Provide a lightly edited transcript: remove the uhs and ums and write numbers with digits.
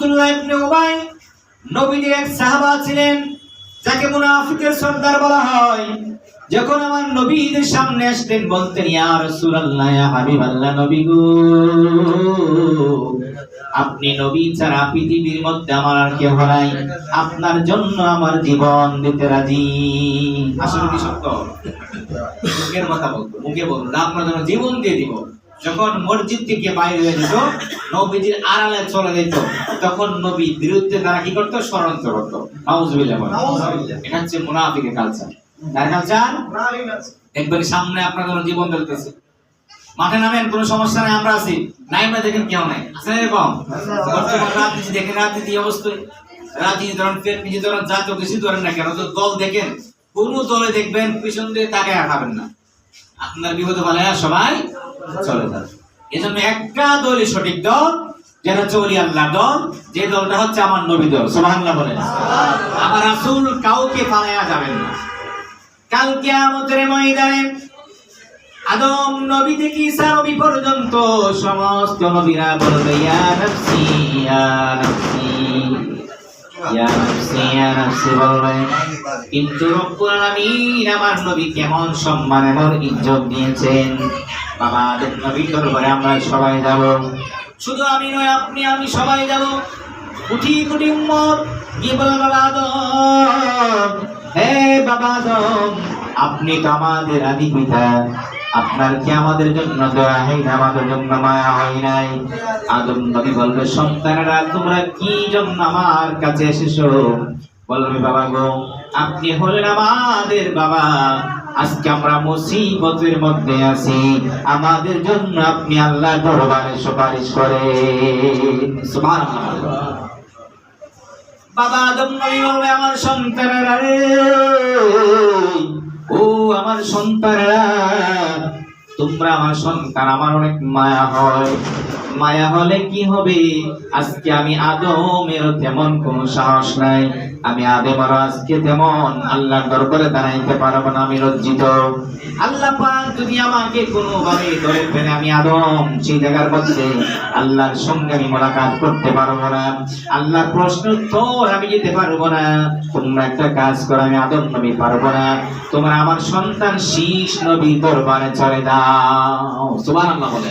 আব্দুল্লাহ ইবনে উবাই নবীর এক সাহাবা ছিলেন, যাকে মুনাফিকের সর্দার বলা হয়। যখন আমার নবীদের সামনে আসতেন বলতেন, ইয়া রাসূলুল্লাহ, ইয়া হাবিবাল্লাহ, নবী গো, আপনি নবী ছাড়া পৃথিবীর মধ্যে আমার আর কেউ নাই, আপনার জন্য আমার জীবন দিতে রাজি। আসলে কি সত্য? মুখের কথা বলতো, মুখে বলতো আপনার জন্য জীবন দিয়ে দিব। যখন মসজিদ থেকে বাইরে হয়ে যেত, নবীজির আড়ালে চলে যেত, তখন নবীর বিরুদ্ধে তারা কি করতো? ষড়যন্ত্র করতো। নাউযুবিল্লাহ। এটা হচ্ছে মুনাফিকের কালচার। তার কালচার একবার সামনে আপনার জন্য জীবন দিতেছে, মাঠে নামেন, কোনো সমস্যা নাই, আমরা আছি, নাই না দেখেন কেউ নাই, আছে এরকম? বর্তমান রাজনীতি দেখেন, রাজনীতি অবস্থায় রাজনীতি ধরেন, নিজে ধরেন, জাতীয় কিছু ধরেন না কেন, দল দেখেন, কোন দলে দেখবেন পিছন দিয়ে তাকে খাবেন না, আপনার বিপদে বলে সবাই চলে যাবে। এই জন্য একটা দলই সঠিক দল, যেটা হচ্ছে ওলি আল্লাহর দল, যে দলটা হচ্ছে আমার নবী দল। সুবহানাল্লাহ বলেন। আমার রাসূল কাউকে পালায়া যাবেন না। কাল কিয়ামতের ময়দানে আদম নবী থেকে ঈসা নবী পর্যন্ত সমস্ত নবীরা বলবে, ইয়া নাফসি ইয়া নাফসি ইয়া নাফসি ইয়া নাফসি বলবে। কিন্তু রব্বুল আলামিন আমার নবী কেমন সম্মান এবং ইজ্জত দিয়েছেন। বাবা আদম নবীর দরবারে আমরা সবাই যাব, শুধু আমি নয়, আপনি আমি সবাই যাব। কোটি কোটি উম্মত কি বলে, বাবা আদম, হে বাবা আদম, আপনি তো আমাদের আদি পিতা, আপনার কি আমাদের জন্য দয়া হয় না, আমাদের জন্য মায়া হয় নাই? আদম নবী বলবে, সন্তানেরা তোমরা কি জন্য আমার কাছে এসেছো? বলবে, বাবা গো, আপনি হলেন আমাদের বাবা, আজকে আমরা মুসিবতের মধ্যে আছি, আমাদের জন্য আপনি আল্লাহর দরবারে সুপারিশ করেন। সুবহানাল্লাহ। বাবা আদম নবী বলবে, আমার সন্তানেরা রে, ও আমার সন্তানেরা, তোমরা আমার সন্তান, আমার অনেক মায়া হয়। মায়া হলে কি হবে? আজকে আমি আদমের তেমন কোনো সাহস নাই, আমি আদমের আজকে তেমন আল্লাহর দরবারে দাঁড়াইতে পারবো না, আমি লজ্জিত। আল্লাহ পাক যদি আমাকে কোনোভাবে ধরে ফেলে, আমি আদম সেই জায়গার মধ্যে আল্লাহর সঙ্গে আমি মোলাকাত করতে পারবো না, আল্লাহর প্রশ্ন উত্তর আমি দিতে পারবো না। তোমরা একটা কাজ করো, আমি আদম নবী পারবো না, তোমরা আমার সন্তান শীষ নবী দরবারে চলে দাও। সুবহানাল্লাহ বলে।